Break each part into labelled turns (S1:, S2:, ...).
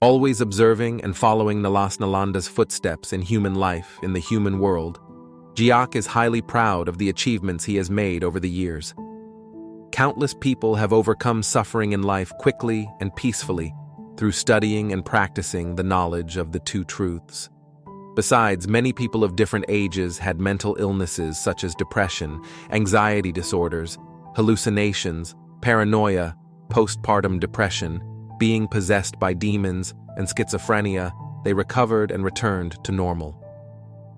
S1: Always observing and following Nalas Nalanda's footsteps in human life in the human world, Jiak is highly proud of the achievements he has made over the years. Countless people have overcome suffering in life quickly and peacefully through studying and practicing the knowledge of the two truths. Besides, many people of different ages had mental illnesses such as depression, anxiety disorders, hallucinations, paranoia, postpartum depression, being possessed by demons, and schizophrenia. They recovered and returned to normal.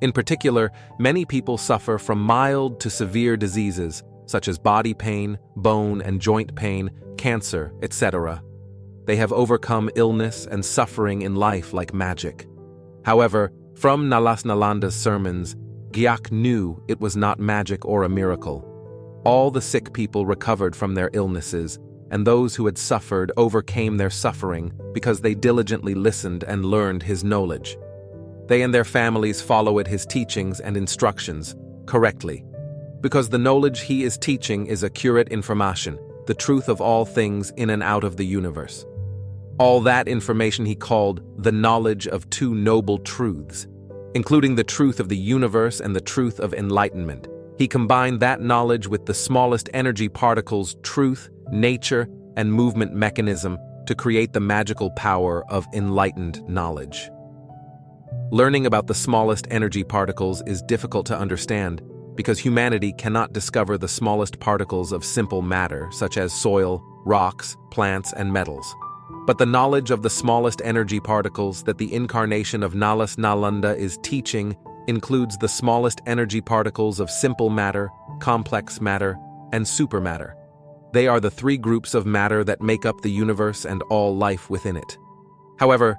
S1: In particular, many people suffer from mild to severe diseases such as body pain, bone and joint pain, cancer, etc. They have overcome illness and suffering in life like magic. However, from Nalas Nalanda's sermons, Jiak knew it was not magic or a miracle. All the sick people recovered from their illnesses, and those who had suffered overcame their suffering because they diligently listened and learned his knowledge. They and their families followed his teachings and instructions correctly, because the knowledge he is teaching is accurate information, the truth of all things in and out of the universe. All that information he called the knowledge of two noble truths, including the truth of the universe and the truth of enlightenment. He combined that knowledge with the smallest energy particles' truth, nature, and movement mechanism to create the magical power of enlightened knowledge. Learning about the smallest energy particles is difficult to understand because humanity cannot discover the smallest particles of simple matter such as soil, rocks, plants, and metals. But the knowledge of the smallest energy particles that the incarnation of Nalas Nalanda is teaching includes the smallest energy particles of simple matter, complex matter, and supermatter. They are the three groups of matter that make up the universe and all life within it. However,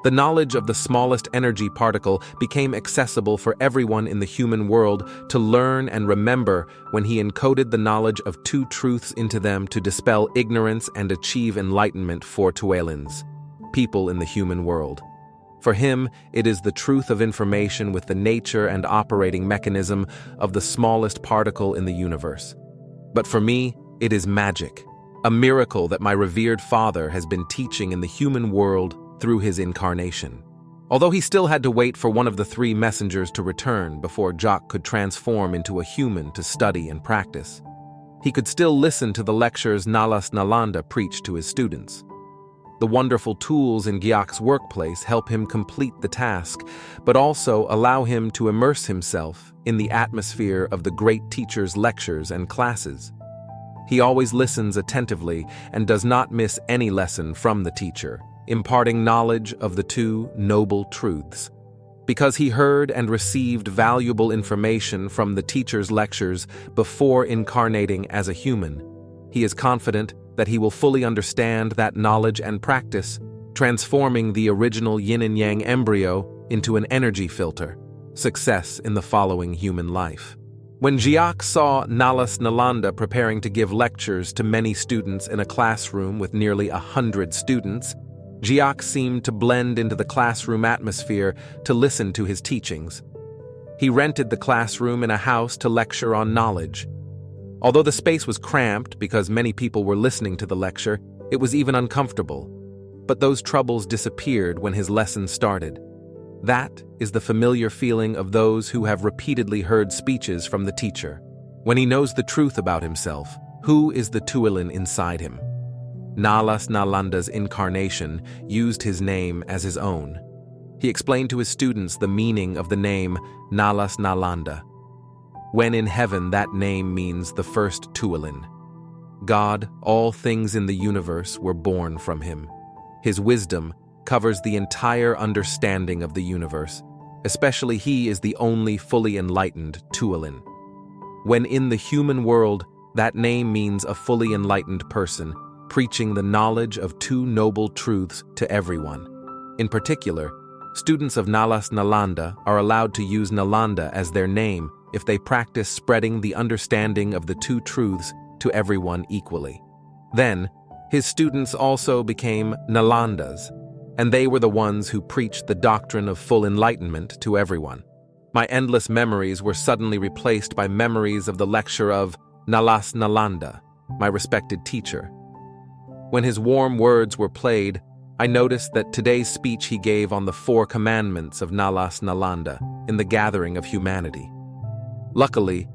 S1: the knowledge of the smallest energy particle became accessible for everyone in the human world to learn and remember when he encoded the knowledge of two truths into them to dispel ignorance and achieve enlightenment for Tualans, people in the human world. For him, it is the truth of information with the nature and operating mechanism of the smallest particle in the universe. But for me, it is magic, a miracle that my revered father has been teaching in the human world through his incarnation. Although he still had to wait for one of the three messengers to return before Jiak could transform into a human to study and practice, he could still listen to the lectures Nalas Nalanda preached to his students. The wonderful tools in Jiak's workplace help him complete the task, but also allow him to immerse himself in the atmosphere of the great teacher's lectures and classes. He always listens attentively and does not miss any lesson from the teacher, imparting knowledge of the two noble truths. Because he heard and received valuable information from the teacher's lectures before incarnating as a human, he is confident that he will fully understand that knowledge and practice, transforming the original yin and yang embryo into an energy filter, success in the following human life. When Jiak saw Nalas Nalanda preparing to give lectures to many students in a classroom with nearly 100 students, Jiak seemed to blend into the classroom atmosphere to listen to his teachings. He rented the classroom in a house to lecture on knowledge. Although the space was cramped because many people were listening to the lecture, it was even uncomfortable. But those troubles disappeared when his lesson started. That is the familiar feeling of those who have repeatedly heard speeches from the teacher. When he knows the truth about himself, who is the Tualin inside him? Nalas Nalanda's incarnation used his name as his own. He explained to his students the meaning of the name Nalas Nalanda. When in heaven, that name means the first Tualin. God, all things in the universe were born from him. His wisdom covers the entire understanding of the universe, especially he is the only fully enlightened Tualin. When in the human world, that name means a fully enlightened person, preaching the knowledge of two noble truths to everyone. In particular, students of Nalas Nalanda are allowed to use Nalanda as their name if they practice spreading the understanding of the two truths to everyone equally. Then, his students also became Nalandas, and they were the ones who preached the doctrine of full enlightenment to everyone. My endless memories were suddenly replaced by memories of the lecture of Nalas Nalanda, my respected teacher. When his warm words were played, I noticed that today's speech he gave on the 4 commandments of Nalas Nalanda in the gathering of humanity. Luckily,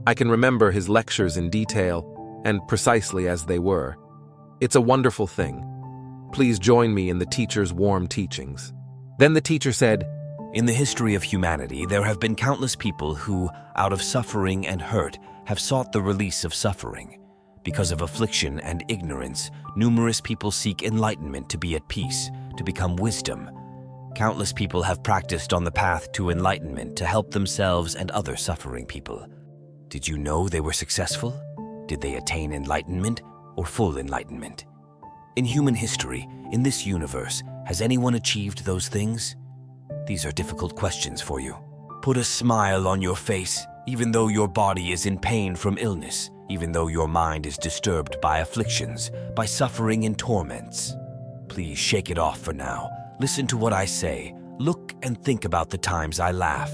S1: I can remember his lectures in detail and precisely as they were. It's a wonderful thing. Please join me in the teacher's warm teachings. Then the teacher said,
S2: In the history of humanity, there have been countless people who, out of suffering and hurt, have sought the release of suffering. Because of affliction and ignorance, numerous people seek enlightenment to be at peace, to become wisdom. Countless people have practiced on the path to enlightenment to help themselves and other suffering people. Did you know they were successful? Did they attain enlightenment or full enlightenment? In human history, in this universe, has anyone achieved those things? These are difficult questions for you. Put a smile on your face, even though your body is in pain from illness, even though your mind is disturbed by afflictions, by suffering and torments. Please shake it off for now. Listen to what I say. Look and think about the times I laugh.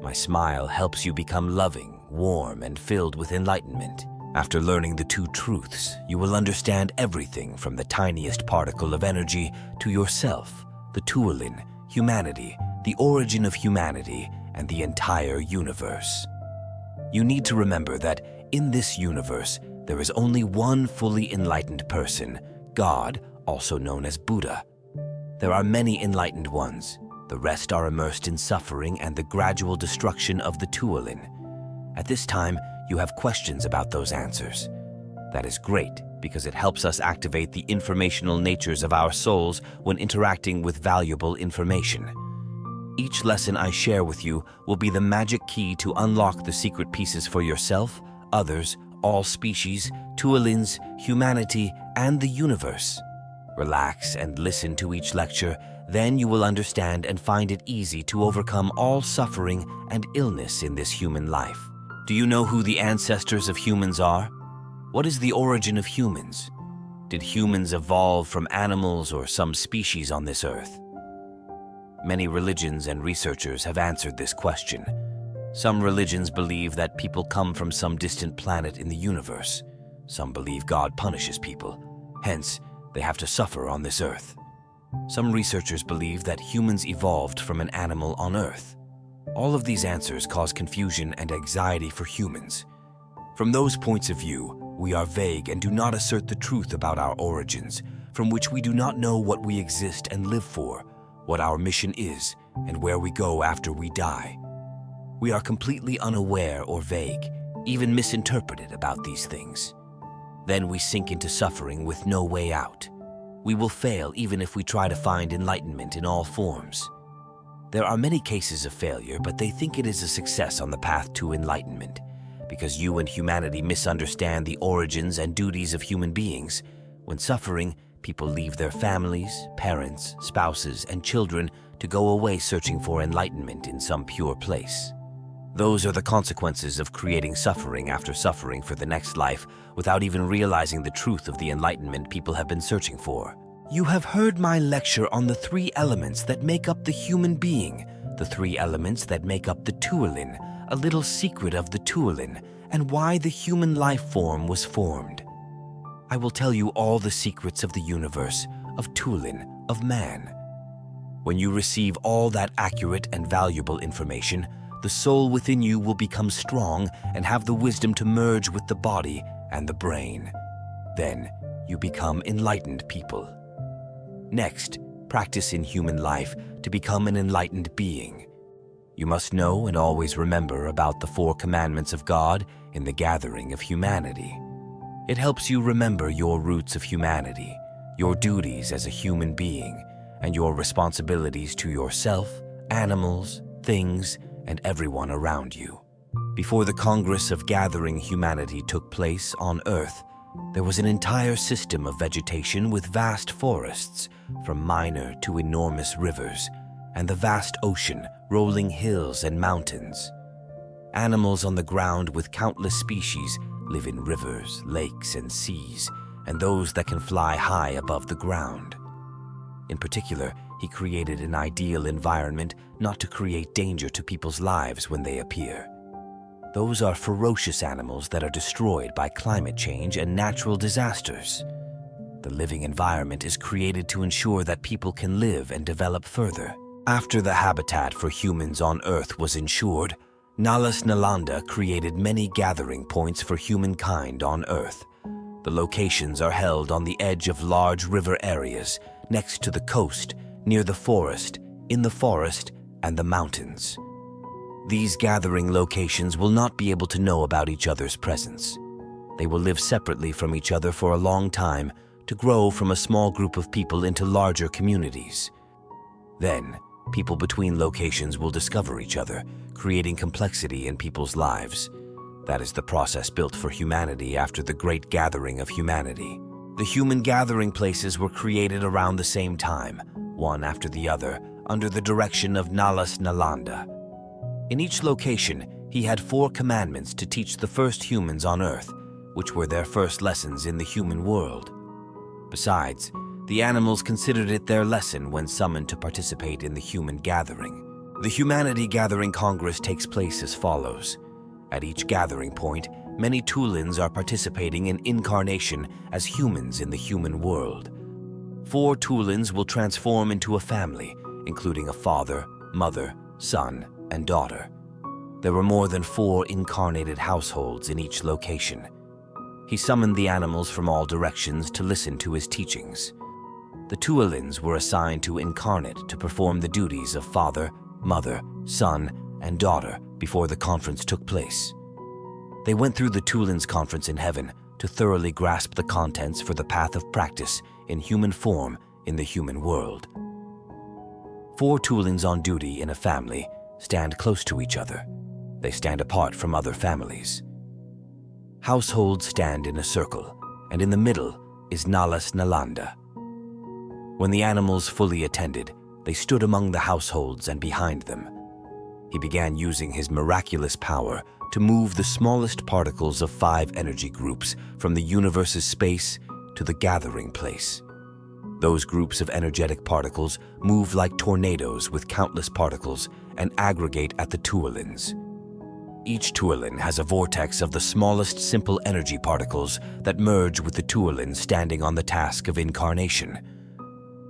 S2: My smile helps you become loving, warm, and filled with enlightenment. After learning the 2 truths, you will understand everything from the tiniest particle of energy to yourself, the Tuolin, humanity, the origin of humanity, and the entire universe. You need to remember that in this universe, there is only one fully enlightened person, God, also known as Buddha. There are many enlightened ones. The rest are immersed in suffering and the gradual destruction of the Tuolin. At this time, you have questions about those answers. That is great because it helps us activate the informational natures of our souls when interacting with valuable information. Each lesson I share with you will be the magic key to unlock the secret pieces for yourself, others, all species, Tuolins, humanity, and the universe. Relax and listen to each lecture, then you will understand and find it easy to overcome all suffering and illness in this human life. Do you know who the ancestors of humans are? What is the origin of humans? Did humans evolve from animals or some species on this earth? Many religions and researchers have answered this question. Some religions believe that people come from some distant planet in the universe. Some believe God punishes people. Hence, they have to suffer on this earth. Some researchers believe that humans evolved from an animal on Earth. All of these answers cause confusion and anxiety for humans. From those points of view, we are vague and do not assert the truth about our origins, from which we do not know what we exist and live for, what our mission is, and where we go after we die. We are completely unaware or vague, even misinterpreted about these things. Then we sink into suffering with no way out. We will fail even if we try to find enlightenment in all forms. There are many cases of failure, but they think it is a success on the path to enlightenment. Because you and humanity misunderstand the origins and duties of human beings. When suffering, people leave their families, parents, spouses, and children to go away searching for enlightenment in some pure place. Those are the consequences of creating suffering after suffering for the next life without even realizing the truth of the enlightenment people have been searching for. You have heard my lecture on the 3 elements that make up the human being, the 3 elements that make up the Tuolin, a little secret of the Tuolin, and why the human life form was formed. I will tell you all the secrets of the universe, of Tuolin, of man. When you receive all that accurate and valuable information, the soul within you will become strong and have the wisdom to merge with the body and the brain. Then you become enlightened people. Next, practice in human life to become an enlightened being. You must know and always remember about the 4 commandments of God in the gathering of humanity. It helps you remember your roots of humanity, your duties as a human being, and your responsibilities to yourself, animals, things, and everyone around you. Before the Congress of Gathering Humanity took place on Earth, there was an entire system of vegetation with vast forests, from minor to enormous rivers, and the vast ocean, rolling hills and mountains. Animals on the ground with countless species live in rivers, lakes, and seas, and those that can fly high above the ground. In particular, he created an ideal environment not to create danger to people's lives when they appear. Those are ferocious animals that are destroyed by climate change and natural disasters. The living environment is created to ensure that people can live and develop further. After the habitat for humans on Earth was ensured, Nalas Nalanda created many gathering points for humankind on Earth. The locations are held on the edge of large river areas, next to the coast, near the forest, in the forest, and the mountains. These gathering locations will not be able to know about each other's presence. They will live separately from each other for a long time to grow from a small group of people into larger communities. Then, people between locations will discover each other, creating complexity in people's lives. That is the process built for humanity after the Great Gathering of humanity. The human gathering places were created around the same time, one after the other, under the direction of Nalas Nalanda. In each location, he had 4 commandments to teach the first humans on Earth, which were their first lessons in the human world. Besides, the animals considered it their lesson when summoned to participate in the human gathering. The Humanity Gathering Congress takes place as follows. At each gathering point, many Tulins are participating in incarnation as humans in the human world. 4 Tulins will transform into a family, including a father, mother, son, and daughter. There were more than 4 incarnated households in each location. He summoned the animals from all directions to listen to his teachings. The Tuolins were assigned to incarnate to perform the duties of father, mother, son, and daughter before the conference took place. They went through the Tulins conference in heaven to thoroughly grasp the contents for the path of practice in human form in the human world. 4 Tulins on duty in a family stand close to each other. They stand apart from other families. Households stand in a circle, and in the middle is Nalas Nalanda. When the animals fully attended, they stood among the households and behind them. He began using his miraculous power to move the smallest particles of 5 energy groups from the universe's space to the gathering place. Those groups of energetic particles move like tornadoes with countless particles and aggregate at the Tuolins. Each Tuolin has a vortex of the smallest simple energy particles that merge with the Tuolin standing on the task of incarnation.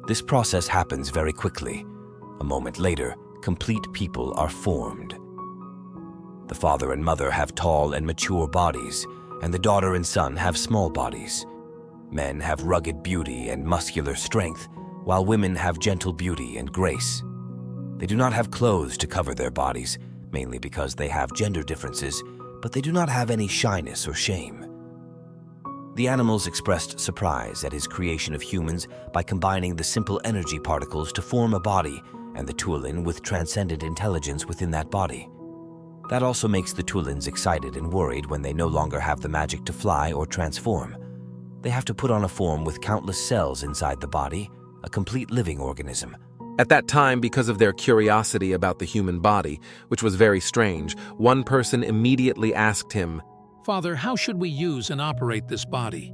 S2: This process happens very quickly. A moment later, complete people are formed. The father and mother have tall and mature bodies, and the daughter and son have small bodies. Men have rugged beauty and muscular strength, while women have gentle beauty and grace. They do not have clothes to cover their bodies, mainly because they have gender differences, but they do not have any shyness or shame. The animals expressed surprise at his creation of humans by combining the simple energy particles to form a body and the Tuolin with transcendent intelligence within that body. That also makes the Tuolins excited and worried when they no longer have the magic to fly or transform. They have to put on a form with countless cells inside the body, a complete living organism.
S1: At that time, because of their curiosity about the human body, which was very strange, one person immediately asked him,
S3: "Father, how should we use and operate this body?"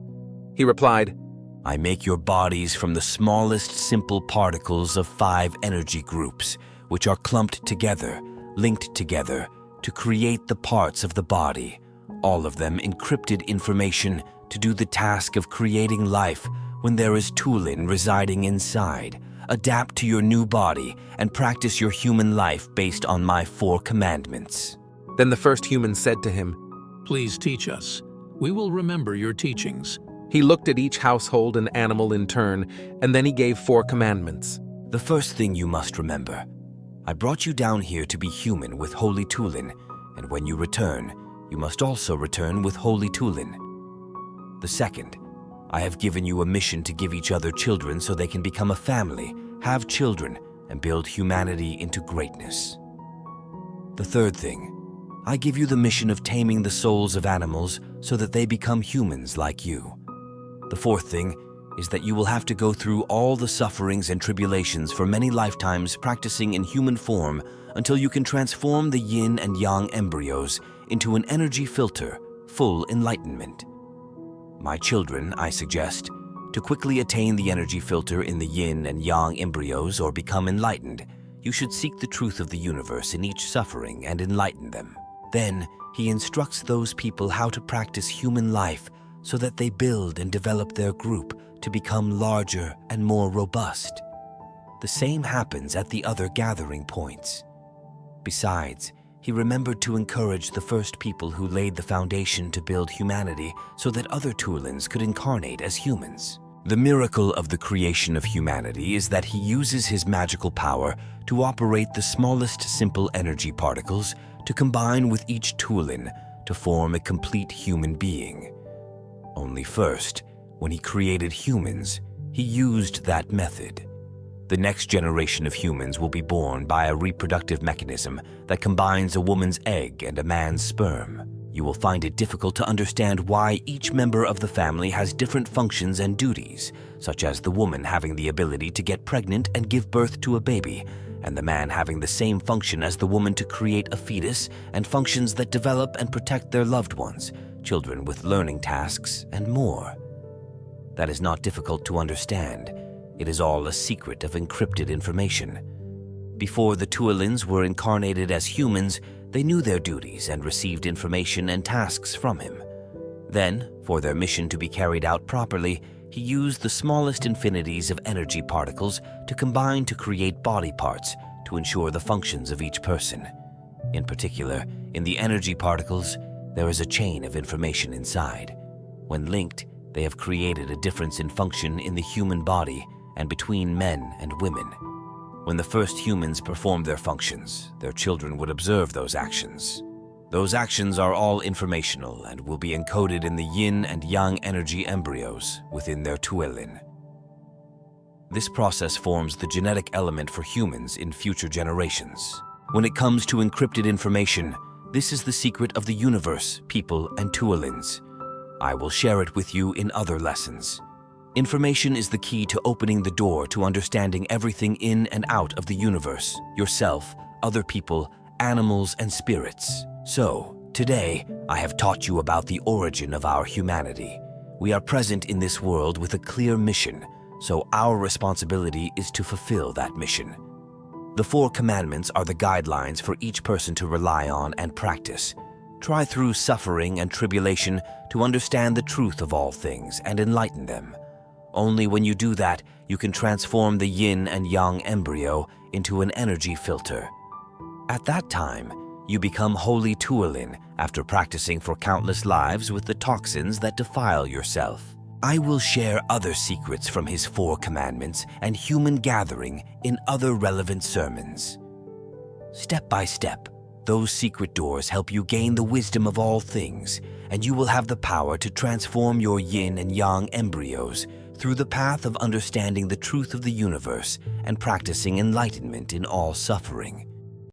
S1: He replied,
S2: I make your bodies from the smallest simple particles of 5 energy groups, which are clumped together, linked together, to create the parts of the body, all of them encrypted information to do the task of creating life when there is Tulin residing inside. Adapt to your new body and practice your human life based on my 4 commandments.
S1: Then the first human said to him,
S3: "Please teach us. We will remember your teachings."
S1: He looked at each household and animal in turn, and then he gave 4 commandments.
S2: The first thing you must remember, I brought you down here to be human with Holy Tulin, and when you return, you must also return with Holy Tulin. The second, I have given you a mission to give each other children so they can become a family, have children, and build humanity into greatness. The third thing, I give you the mission of taming the souls of animals so that they become humans like you. The fourth thing is that you will have to go through all the sufferings and tribulations for many lifetimes practicing in human form until you can transform the yin and yang embryos into an energy filter, full enlightenment. My children, I suggest, to quickly attain the energy filter in the yin and yang embryos or become enlightened, you should seek the truth of the universe in each suffering and enlighten them. Then, he instructs those people how to practice human life so that they build and develop their group to become larger and more robust. The same happens at the other gathering points. Besides, he remembered to encourage the first people who laid the foundation to build humanity so that other Tuolins could incarnate as humans. The miracle of the creation of humanity is that he uses his magical power to operate the smallest simple energy particles to combine with each Tuolin to form a complete human being. Only first, when he created humans, he used that method. The next generation of humans will be born by a reproductive mechanism that combines a woman's egg and a man's sperm. You will find it difficult to understand why each member of the family has different functions and duties, such as the woman having the ability to get pregnant and give birth to a baby, and the man having the same function as the woman to create a fetus and functions that develop and protect their loved ones, children with learning tasks, and more. That is not difficult to understand. It is all a secret of encrypted information. Before the Tuolins were incarnated as humans, they knew their duties and received information and tasks from him. Then, for their mission to be carried out properly, he used the smallest infinities of energy particles to combine to create body parts to ensure the functions of each person. In particular, in the energy particles, there is a chain of information inside. When linked, they have created a difference in function in the human body and between men and women. When the first humans performed their functions, their children would observe those actions. Those actions are all informational and will be encoded in the yin and yang energy embryos within their Tuolin. This process forms the genetic element for humans in future generations. When it comes to encrypted information, this is the secret of the universe, people, and Tuolins. I will share it with you in other lessons. Information is the key to opening the door to understanding everything in and out of the universe, yourself, other people, animals, and spirits. So, today, I have taught you about the origin of our humanity. We are present in this world with a clear mission, so our responsibility is to fulfill that mission. The 4 commandments are the guidelines for each person to rely on and practice. Try through suffering and tribulation to understand the truth of all things and enlighten them. Only when you do that, you can transform the yin and yang embryo into an energy filter. At that time, you become holy Tuolin after practicing for countless lives with the toxins that defile yourself. I will share other secrets from his 4 commandments and human gathering in other relevant sermons. Step by step, those secret doors help you gain the wisdom of all things, and you will have the power to transform your yin and yang embryos through the path of understanding the truth of the universe and practicing enlightenment in all suffering.